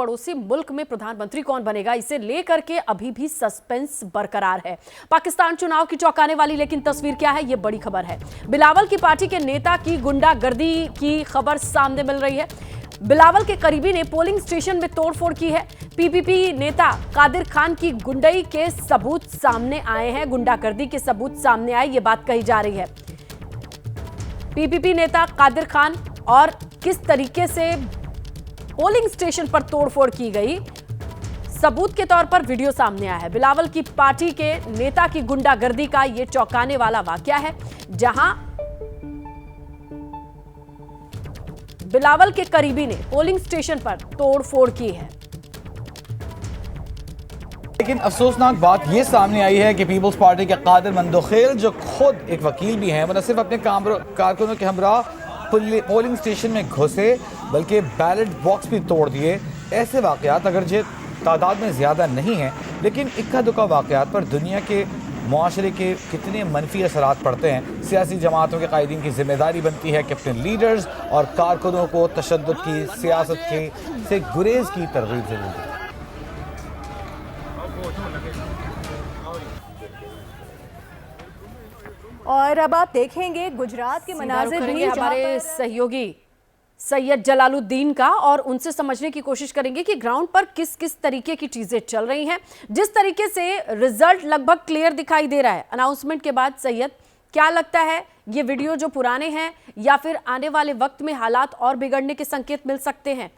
पड़ोसी मुल्क में प्रधानमंत्री कौन बनेगा, इसे लेकर के अभी भी सस्पेंस बरकरार है। पाकिस्तान चुनाव की चौंकाने वाली लेकिन तस्वीर क्या है, ये बड़ी खबर है। बिलावल की पार्टी के नेता की गुंडागर्दी की खबर सामने मिल रही है। बिलावल के करीबी ने पोलिंग स्टेशन में तोड़फोड़ की है। पीपीपी नेता कादिर खान की गुंडई के सबूत सामने आए हैं, गुंडागर्दी के सबूत सामने आए, ये बात कही जा रही है। पीपीपी नेता कादिर खान और किस तरीके से पोलिंग स्टेशन पर तोड़फोड़ की गई, सबूत के तौर पर वीडियो सामने आया है। बिलावल की पार्टी के नेता की गुंडागर्दी का यह चौंकाने वाला वाकया है, जहां बिलावल के करीबी ने पोलिंग स्टेशन पर तोड़फोड़ की है। लेकिन अफसोसनाक बात यह सामने आई है कि पीपल्स पार्टी के कादिर मंदोखेल, जो खुद एक वकील भी हैं, वो न सिर्फ अपने कारकुनों के हमरा पोलिंग स्टेशन में घुसे बल्कि बैलेट बॉक्स भी तोड़ दिए। ऐसे वाकयात अगरचे तादाद में ज़्यादा नहीं हैं, लेकिन इक्का दुक्का वाकयात पर दुनिया के मुआशरे के कितने मनफी असरात पड़ते हैं। सियासी जमातों के कायदीन की जिम्मेदारी बनती है कि अपने लीडर्स और कारकुनों को तशद्दुद की सियासत के से गुरेज की तरगीब ज़रूर दें। और अब आप देखेंगे गुजरात के मनाज़िर भी, हमारे सहयोगी सैयद जलालुद्दीन का, और उनसे समझने की कोशिश करेंगे कि ग्राउंड पर किस किस तरीके की चीजें चल रही हैं। जिस तरीके से रिजल्ट लगभग क्लियर दिखाई दे रहा है अनाउंसमेंट के बाद, सैयद क्या लगता है ये वीडियो जो पुराने हैं या फिर आने वाले वक्त में हालात और बिगड़ने के संकेत मिल सकते हैं?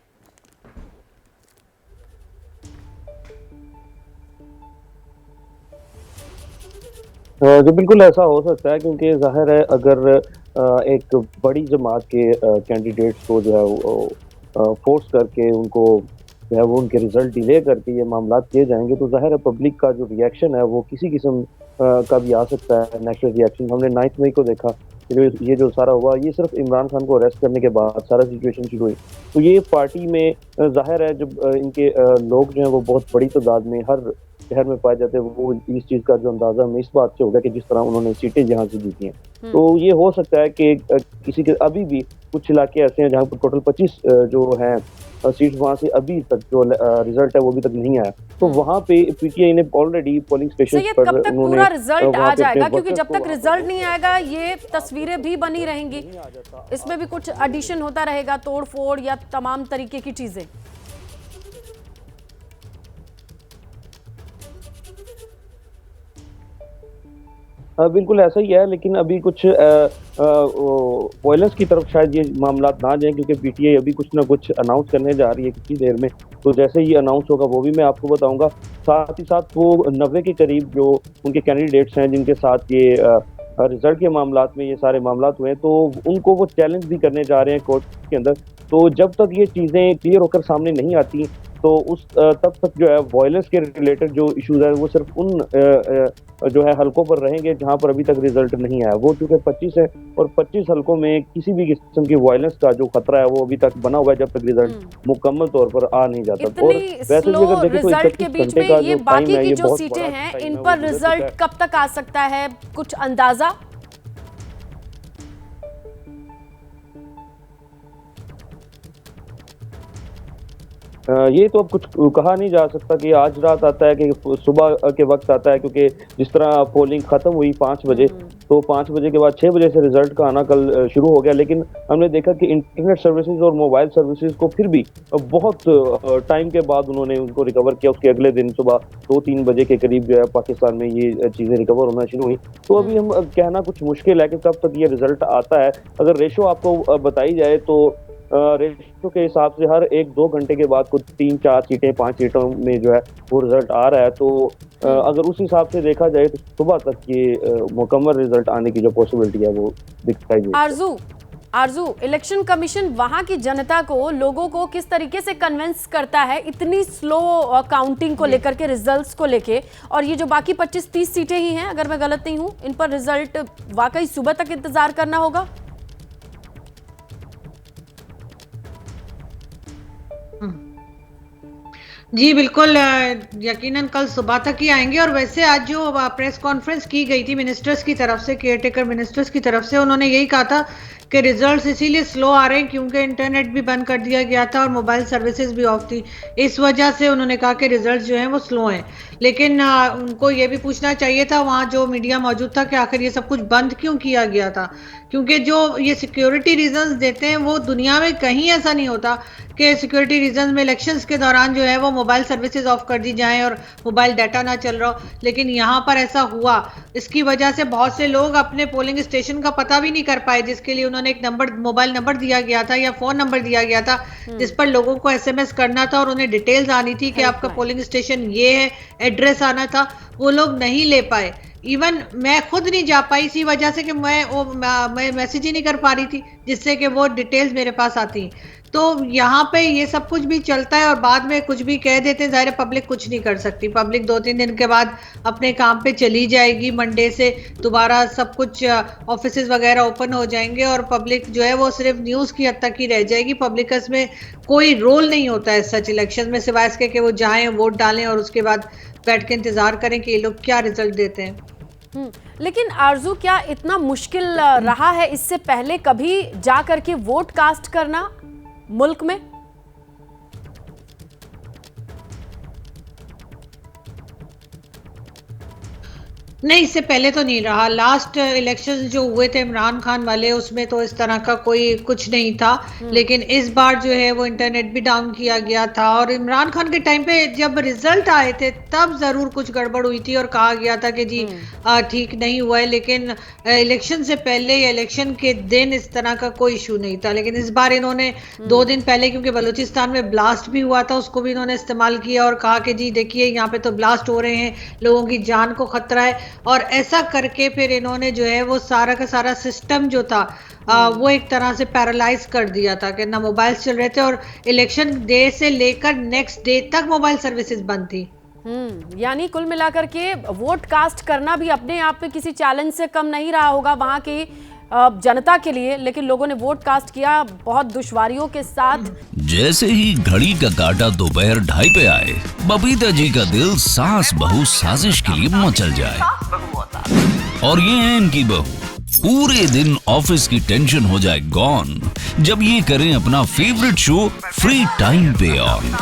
जो बिल्कुल ऐसा हो सकता है, क्योंकि जाहिर है अगर एक बड़ी जमात के कैंडिडेट्स को जो है वो फोर्स करके उनको जो है वो उनके रिजल्ट डिले करके ये मामला किए जाएंगे, तो जाहिर है पब्लिक का जो रिएक्शन है वो किसी किस्म का भी आ सकता है। नेशनल रिएक्शन हमने 9 मई को देखा, ये जो सारा हुआ, ये सिर्फ इमरान खान को अरेस्ट करने के बाद सारा सिचुएशन शुरू हुई। तो ये पार्टी में जाहिर है जब इनके लोग जो हैं वो बहुत बड़ी तादाद में हर शहर में पाए जाते हैं, वो इस चीज़ का जो अंदाजा हमें इस बात से होगा कि जिस तरह उन्होंने सीटें यहाँ से जीती हैं। तो ये हो सकता है कि किसी के अभी भी कुछ इलाके ऐसे हैं जहाँ पर टोटल 25 जो हैं सीट्स, वहाँ से अभी तक जो रिजल्ट है वो अभी तक नहीं आया। तो वहाँ पे पीटीआई ने ऑलरेडी पोलिंग स्टेशन पर कब तक पूरा रिजल्ट आ जाएगा, क्योंकि जब तक रिजल्ट नहीं आएगा ये तस्वीरें भी बनी रहेंगी, इसमें भी कुछ एडिशन होता रहेगा, तोड़ फोड़ या तमाम तरीके की चीजें। बिल्कुल ऐसा ही है, लेकिन अभी कुछ वायलेंस की तरफ शायद ये मामला ना जाए, क्योंकि पीटीआई अभी कुछ ना कुछ अनाउंस करने जा रही है किसी देर में। तो जैसे ही अनाउंस होगा वो भी मैं आपको बताऊंगा। साथ ही साथ वो 90 के करीब जो उनके कैंडिडेट्स हैं जिनके साथ ये रिजल्ट के मामलात में ये सारे मामलात हुए हैं, तो उनको वो चैलेंज भी करने जा रहे हैं कोर्ट के अंदर। तो जब तक ये चीज़ें क्लियर होकर सामने नहीं आती, तो उस तब तक जो है वायलेंस के रिलेटेड जो इश्यूज है वो सिर्फ उन जो है हलकों पर रहेंगे जहां पर अभी तक रिजल्ट नहीं आया। वो चूंकि 25 है और 25 हलकों में किसी भी किस्म की वायलेंस का जो खतरा है वो अभी तक बना हुआ है, जब तक रिजल्ट मुकम्मल तौर पर आ नहीं जाता। और वैसे भी अगर देखें तो 31 घंटे का जो टाइम है, ये जो सीटें हैं इन पर रिजल्ट कब तक आ सकता है, कुछ अंदाजा? ये तो अब कुछ कहा नहीं जा सकता कि आज रात आता है कि सुबह के वक्त आता है, क्योंकि जिस तरह पोलिंग खत्म हुई 5 बजे, तो 5 बजे के बाद 6 बजे से रिजल्ट का आना कल शुरू हो गया। लेकिन हमने देखा कि इंटरनेट सर्विसेज और मोबाइल सर्विसेज को फिर भी बहुत टाइम के बाद उन्होंने उनको रिकवर किया। उसके अगले दिन सुबह 2-3 बजे के करीब जो है पाकिस्तान में ये चीज़ें रिकवर होना शुरू हुई। तो अभी हम कहना कुछ मुश्किल है कि कब तक ये रिजल्ट आता है। अगर रेशो आपको बताई जाए तो रेशो के हिसाब से हर 1-2 घंटे के बाद कुछ 3-4 सीटें 5 सीटों में जो है वो रिजल्ट आ रहा है। तो अगर उस हिसाब से देखा जाए तो सुबह तक ये मुकम्मल रिजल्ट आने की जो पॉसिबिलिटी है वो दिखाई देती है। आरजू, इलेक्शन कमीशन वहां की जनता को, लोगों को किस तरीके से कन्विंस करता है इतनी स्लो काउंटिंग को लेकर के, रिजल्ट्स को लेके, और ये जो बाकी 25-30 सीटें ही हैं अगर मैं गलत नहीं हूं, इन पर रिजल्ट वाकई सुबह तक इंतजार करना होगा? जी बिल्कुल, यकीनन कल सुबह तक ही आएंगे। और वैसे आज जो प्रेस कॉन्फ्रेंस की गई थी मिनिस्टर्स की तरफ से, केयरटेकर मिनिस्टर्स की तरफ से, उन्होंने यही कहा था कि रिजल्ट्स इसीलिए स्लो आ रहे हैं क्योंकि इंटरनेट भी बंद कर दिया गया था और मोबाइल सर्विसेज भी ऑफ थी। इस वजह से उन्होंने कहा कि रिजल्ट्स जो हैं वो स्लो हैं। लेकिन उनको ये भी पूछना चाहिए था वहाँ जो मीडिया मौजूद था कि आखिर ये सब कुछ बंद क्यों किया गया था, क्योंकि जो ये सिक्योरिटी रीजंस देते हैं वो दुनिया में कहीं ऐसा नहीं होता कि सिक्योरिटी रीजंस में इलेक्शंस के दौरान जो है वो मोबाइल सर्विसेज ऑफ कर दी जाएं और मोबाइल डाटा ना चल रहा हो। लेकिन यहाँ पर ऐसा हुआ, इसकी वजह से बहुत से लोग अपने पोलिंग स्टेशन का पता भी नहीं कर पाए, जिसके लिए उन्होंने एक नंबर, मोबाइल नंबर दिया गया था या फोन नंबर दिया गया था जिस पर लोगों को SMS करना था और उन्हें डिटेल्स आनी थी कि आपका पोलिंग स्टेशन ये है, एड्रेस आना था, वो लोग नहीं ले पाए। इवन मैं खुद नहीं जा पाई इसी वजह से कि मैं मैसेज ही नहीं कर पा रही थी जिससे कि वो डिटेल्स मेरे पास आती। तो यहाँ पे ये सब कुछ भी चलता है और बाद में कुछ भी कह देते हैं। ज़ाहिर है पब्लिक कुछ नहीं कर सकती, पब्लिक 2-3 दिन के बाद अपने काम पे चली जाएगी। मंडे से दोबारा सब कुछ ऑफिसेज वगैरह ओपन हो जाएंगे और पब्लिक जो है वो सिर्फ न्यूज़ की हद तक ही रह जाएगी। पब्लिक का इसमें कोई रोल नहीं होता है सच इलेक्शन में, सिवाय इसके कि वो जाएं, वोट डालें और उसके बाद बैठ के इंतजार करें कि ये लोग क्या रिजल्ट देते हैं। लेकिन आरजू, क्या इतना मुश्किल रहा है इससे पहले कभी जा करके वोट कास्ट करना मुल्क में? नहीं, इससे पहले तो नहीं रहा। लास्ट इलेक्शंस जो हुए थे इमरान खान वाले, उसमें तो इस तरह का कोई कुछ नहीं था। लेकिन इस बार जो है वो इंटरनेट भी डाउन किया गया था और इमरान खान के टाइम पे जब रिजल्ट आए थे तब जरूर कुछ गड़बड़ हुई थी और कहा गया था कि जी ठीक नहीं हुआ है। लेकिन इलेक्शन से पहले या इलेक्शन के दिन इस तरह का कोई इशू नहीं था। लेकिन इस बार इन्होंने 2 दिन पहले, क्योंकि बलूचिस्तान में ब्लास्ट भी हुआ था, उसको भी इन्होंने इस्तेमाल किया और कहा कि जी देखिए यहाँ पे तो ब्लास्ट हो रहे हैं, लोगों की जान को खतरा है। और ऐसा करके फिर इन्होंने जो है वो सारा का सारा सिस्टम जो था वो एक तरह से पैरालाइज कर दिया था कि ना मोबाइल चल रहे थे और इलेक्शन डे से लेकर नेक्स्ट डे तक मोबाइल सर्विसेज बंद थी। यानी कुल मिलाकर के वोट कास्ट करना भी अपने आप में किसी चैलेंज से कम नहीं रहा होगा वहां की जनता के लिए, लेकिन लोगों ने वोट कास्ट किया बहुत दुश्वारियों के साथ। जैसे ही घड़ी का काटा दोपहर 2:30 पे आए, बबीता जी का दिल सास बहू साजिश के लिए मचल जाए। और ये है इनकी बहू, पूरे दिन ऑफिस की टेंशन हो जाए गॉन जब ये करें अपना फेवरेट शो फ्री टाइम पे ऑन।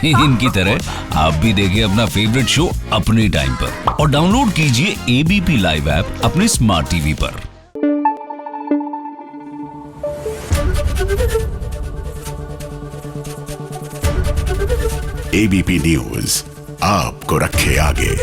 इनकी तरह आप भी देखिए अपना फेवरेट शो अपने टाइम पर और डाउनलोड कीजिए ABP लाइव ऐप अपने स्मार्ट टीवी पर। ABP न्यूज आपको रखे आगे।